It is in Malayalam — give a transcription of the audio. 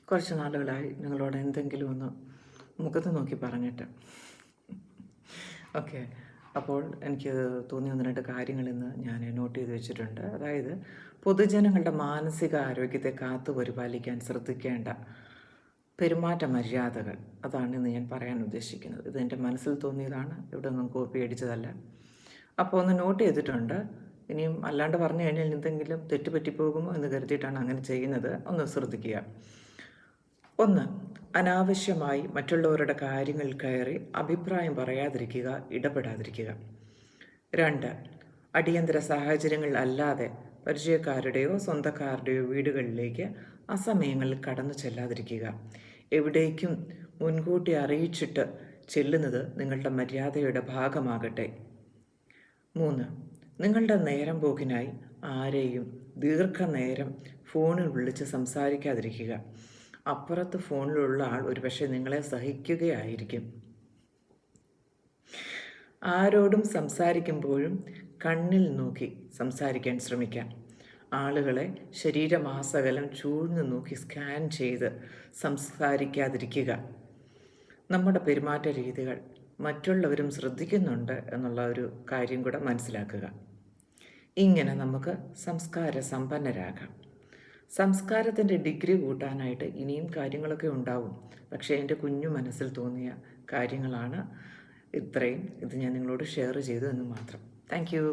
കുറച്ച് നാളുകളായി നിങ്ങളോട് എന്തെങ്കിലും ഒന്ന് മുഖത്ത് നോക്കി പറഞ്ഞിട്ട്. ഓക്കെ, അപ്പോൾ എനിക്ക് തോന്നിയ ഒന്ന് രണ്ട് കാര്യങ്ങൾ ഇന്ന് ഞാൻ നോട്ട് ചെയ്ത് വെച്ചിട്ടുണ്ട്. അതായത് പൊതുജനങ്ങളുടെ മാനസിക ആരോഗ്യത്തെ കാത്തു പരിപാലിക്കാൻ ശ്രദ്ധിക്കേണ്ട പെരുമാറ്റ മര്യാദകൾ, അതാണ് ഇന്ന് ഞാൻ പറയാൻ ഉദ്ദേശിക്കുന്നത്. ഇത് എൻ്റെ മനസ്സിൽ തോന്നിയതാണ്, ഇവിടെ ഒന്നും കോപ്പി അടിച്ചതല്ല. അപ്പോൾ ഒന്ന് നോട്ട് ചെയ്തിട്ടുണ്ട്. ഇനിയും അല്ലാണ്ട് പറഞ്ഞു കഴിഞ്ഞാൽ എന്തെങ്കിലും തെറ്റുപറ്റിപ്പോകുമോ എന്ന് കരുതിയിട്ടാണ് അങ്ങനെ ചെയ്യുന്നത്. ഒന്ന് ശ്രദ്ധിക്കുക. 1. അനാവശ്യമായി മറ്റുള്ളവരുടെ കാര്യങ്ങൾ കയറി അഭിപ്രായം പറയാതിരിക്കുക, ഇടപെടാതിരിക്കുക. 2. അടിയന്തര സാഹചര്യങ്ങൾ അല്ലാതെ പരിചയക്കാരുടെയോ സ്വന്തക്കാരുടെയോ വീടുകളിലേക്ക് അസമയങ്ങളിൽ കടന്നു ചെല്ലാതിരിക്കുക. എവിടേക്കും മുൻകൂട്ടി അറിയിച്ചിട്ട് ചെല്ലുന്നത് നിങ്ങളുടെ മര്യാദയുടെ ഭാഗമാകട്ടെ. 3. നിങ്ങളുടെ നേരം പോക്കിനായി ആരെയും ദീർഘനേരം ഫോണിൽ വിളിച്ച് സംസാരിക്കാതിരിക്കുക. അപ്പുറത്ത് ഫോണിലുള്ള ആൾ ഒരുപക്ഷെ നിങ്ങളെ സഹിക്കുകയായിരിക്കും. ആരോടും സംസാരിക്കുമ്പോഴും കണ്ണിൽ നോക്കി സംസാരിക്കാൻ ശ്രമിക്കാം. ആളുകളെ ശരീരമാസകലം ചൂഴ്ന്നു നോക്കി സ്കാൻ ചെയ്ത് സംസാരിക്കാതിരിക്കുക. നമ്മുടെ പെരുമാറ്റ രീതികൾ മറ്റുള്ളവരും ശ്രദ്ധിക്കുന്നുണ്ട് എന്നുള്ള ഒരു കാര്യം കൂടെ മനസ്സിലാക്കുക. ഇങ്ങനെ നമുക്ക് സംസ്കാര സമ്പന്നരാകാം. സംസ്കാരത്തിൻ്റെ ഡിഗ്രി കൂട്ടാനായിട്ട് ഇനിയും കാര്യങ്ങളൊക്കെ ഉണ്ടാവും. പക്ഷേ എൻ്റെ കുഞ്ഞു മനസ്സിൽ തോന്നിയ കാര്യങ്ങളാണ് ഇത്രയും. ഇത് ഞാൻ നിങ്ങളോട് ഷെയർ ചെയ്തു എന്ന് മാത്രം. Thank you.